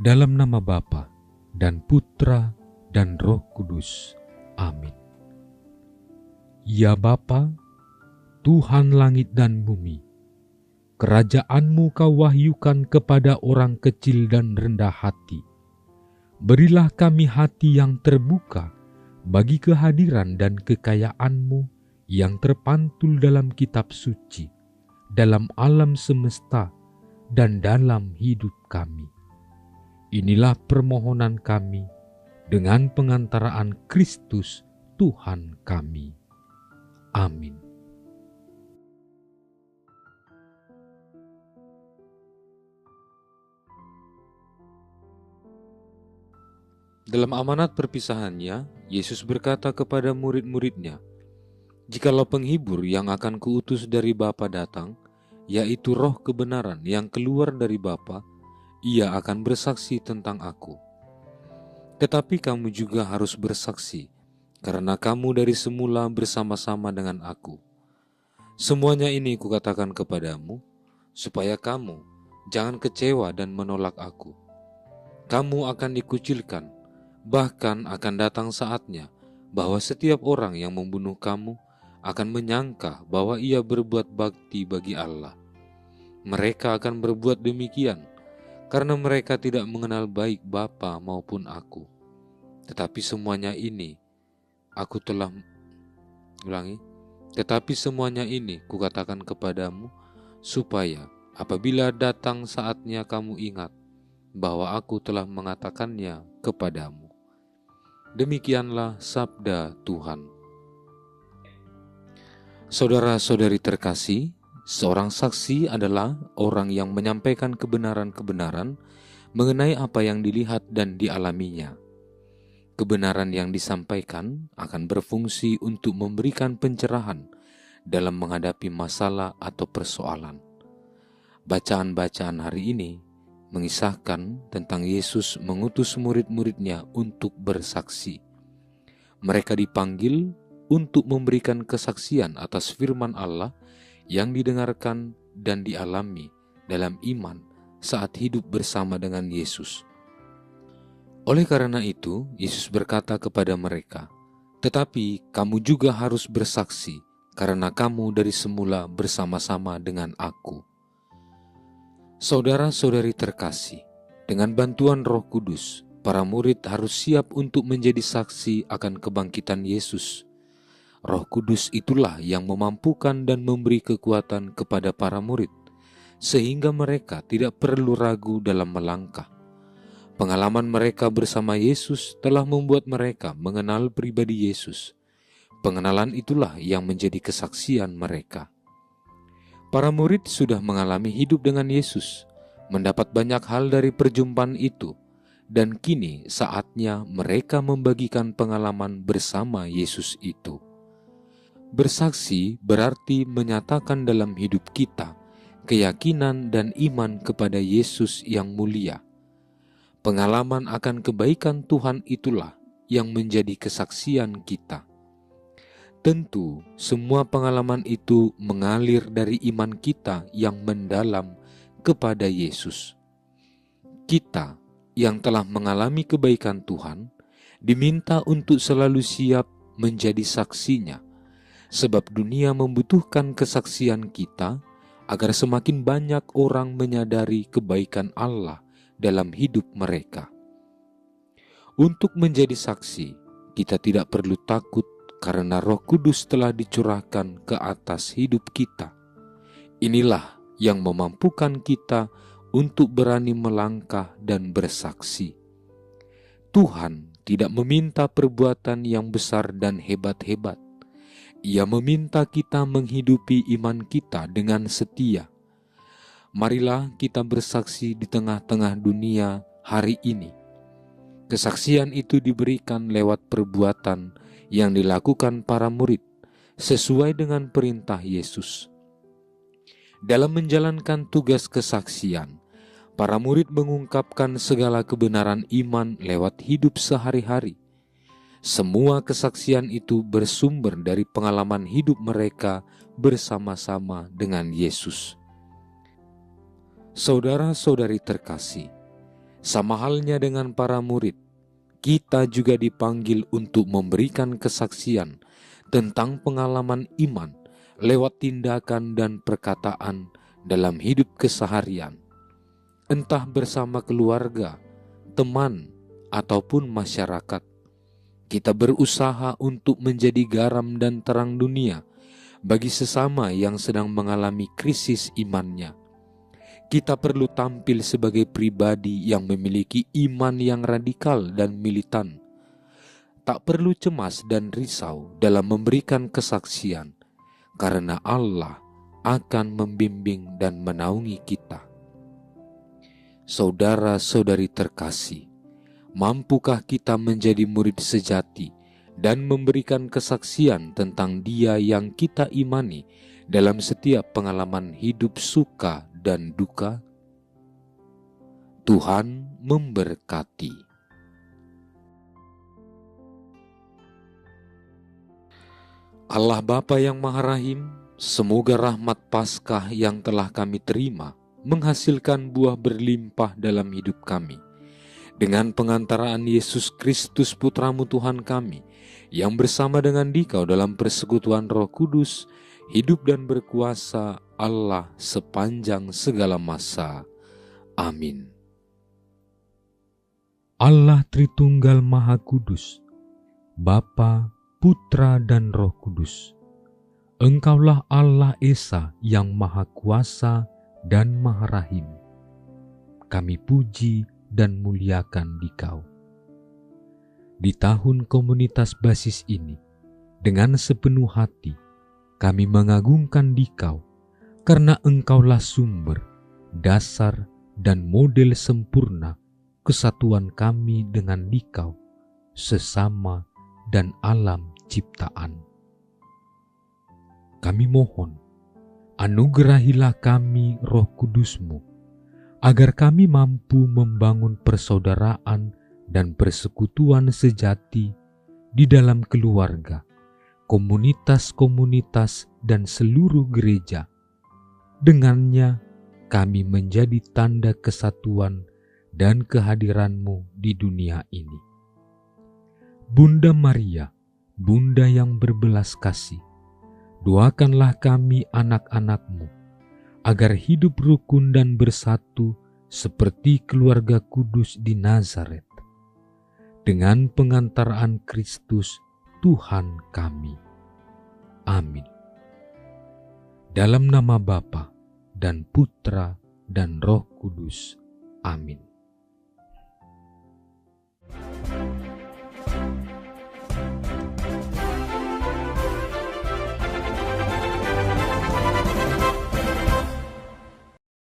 Dalam nama Bapa dan Putra dan Roh Kudus. Amin. Ya Bapa, Tuhan langit dan bumi, kerajaan-Mu Kau wahyukan kepada orang kecil dan rendah hati. Berilah kami hati yang terbuka bagi kehadiran dan kekayaan-Mu yang terpantul dalam kitab suci, dalam alam semesta, dan dalam hidup kami. Inilah permohonan kami dengan pengantaraan Kristus Tuhan kami. Amin. Dalam amanat perpisahannya, Yesus berkata kepada murid-muridnya, "Jikalau penghibur yang akan kuutus dari Bapa datang, yaitu Roh kebenaran yang keluar dari Bapa, Ia akan bersaksi tentang aku. Tetapi kamu juga harus bersaksi, karena kamu dari semula bersama-sama dengan aku. Semuanya ini kukatakan kepadamu, supaya kamu jangan kecewa dan menolak aku. Kamu akan dikucilkan, bahkan akan datang saatnya bahwa setiap orang yang membunuh kamu akan menyangka bahwa ia berbuat bakti bagi Allah. Mereka akan berbuat demikian karena mereka tidak mengenal baik Bapa maupun aku. Tetapi semuanya ini kukatakan kepadamu, supaya apabila datang saatnya kamu ingat bahwa aku telah mengatakannya kepadamu." Demikianlah sabda Tuhan. Saudara-saudari terkasih, seorang saksi adalah orang yang menyampaikan kebenaran-kebenaran mengenai apa yang dilihat dan dialaminya. Kebenaran yang disampaikan akan berfungsi untuk memberikan pencerahan dalam menghadapi masalah atau persoalan. Bacaan-bacaan hari ini mengisahkan tentang Yesus mengutus murid-muridnya untuk bersaksi. Mereka dipanggil untuk memberikan kesaksian atas firman Allah yang didengarkan dan dialami dalam iman saat hidup bersama dengan Yesus. Oleh karena itu, Yesus berkata kepada mereka, "Tetapi kamu juga harus bersaksi, karena kamu dari semula bersama-sama dengan aku." Saudara-saudari terkasih, dengan bantuan Roh Kudus, para murid harus siap untuk menjadi saksi akan kebangkitan Yesus. Roh Kudus itulah yang memampukan dan memberi kekuatan kepada para murid, sehingga mereka tidak perlu ragu dalam melangkah. Pengalaman mereka bersama Yesus telah membuat mereka mengenal pribadi Yesus. Pengenalan itulah yang menjadi kesaksian mereka. Para murid sudah mengalami hidup dengan Yesus, mendapat banyak hal dari perjumpaan itu, dan kini saatnya mereka membagikan pengalaman bersama Yesus itu. Bersaksi berarti menyatakan dalam hidup kita keyakinan dan iman kepada Yesus yang mulia. Pengalaman akan kebaikan Tuhan itulah yang menjadi kesaksian kita. Tentu, semua pengalaman itu mengalir dari iman kita yang mendalam kepada Yesus. Kita yang telah mengalami kebaikan Tuhan diminta untuk selalu siap menjadi saksinya, sebab dunia membutuhkan kesaksian kita agar semakin banyak orang menyadari kebaikan Allah dalam hidup mereka. Untuk menjadi saksi, kita tidak perlu takut karena Roh Kudus telah dicurahkan ke atas hidup kita. Inilah yang memampukan kita untuk berani melangkah dan bersaksi. Tuhan tidak meminta perbuatan yang besar dan hebat-hebat. Ia meminta kita menghidupi iman kita dengan setia. Marilah kita bersaksi di tengah-tengah dunia hari ini. Kesaksian itu diberikan lewat perbuatan yang dilakukan para murid sesuai dengan perintah Yesus. Dalam menjalankan tugas kesaksian, para murid mengungkapkan segala kebenaran iman lewat hidup sehari-hari. Semua kesaksian itu bersumber dari pengalaman hidup mereka bersama-sama dengan Yesus. Saudara-saudari terkasih, Sama halnya dengan para murid, kita juga dipanggil untuk memberikan kesaksian tentang pengalaman iman lewat tindakan dan perkataan dalam hidup keseharian, entah bersama keluarga, teman, ataupun masyarakat. Kita berusaha untuk menjadi garam dan terang dunia bagi sesama yang sedang mengalami krisis imannya. Kita perlu tampil sebagai pribadi yang memiliki iman yang radikal dan militan. Tak perlu cemas dan risau dalam memberikan kesaksian, karena Allah akan membimbing dan menaungi kita. Saudara-saudari terkasih, mampukah kita menjadi murid sejati dan memberikan kesaksian tentang Dia yang kita imani dalam setiap pengalaman hidup suka dan duka? Tuhan memberkati. Allah Bapa yang Maha Rahim, semoga rahmat Paskah yang telah kami terima menghasilkan buah berlimpah dalam hidup kami. Dengan pengantaraan Yesus Kristus Putramu Tuhan kami, yang bersama dengan Dikau dalam persekutuan Roh Kudus, hidup dan berkuasa Allah sepanjang segala masa. Amin. Allah Tritunggal Maha Kudus, Bapa, Putra dan Roh Kudus, Engkaulah Allah Esa yang Maha Kuasa dan Maha Rahim. Kami puji dan muliakan Dikau. Di tahun komunitas basis ini, dengan sepenuh hati, kami mengagungkan Dikau, karena Engkaulah sumber, dasar, dan model sempurna kesatuan kami dengan Dikau, sesama dan alam ciptaan. Kami mohon, anugerahilah kami Roh Kudus-Mu, agar kami mampu membangun persaudaraan dan persekutuan sejati di dalam keluarga, komunitas-komunitas, dan seluruh gereja. Dengannya kami menjadi tanda kesatuan dan kehadiran-Mu di dunia ini. Bunda Maria, Bunda yang berbelas kasih, doakanlah kami anak-anak-Mu, agar hidup rukun dan bersatu seperti keluarga kudus di Nazaret, dengan pengantaraan Kristus Tuhan kami. Amin. Dalam nama Bapa dan Putra dan Roh Kudus. Amin.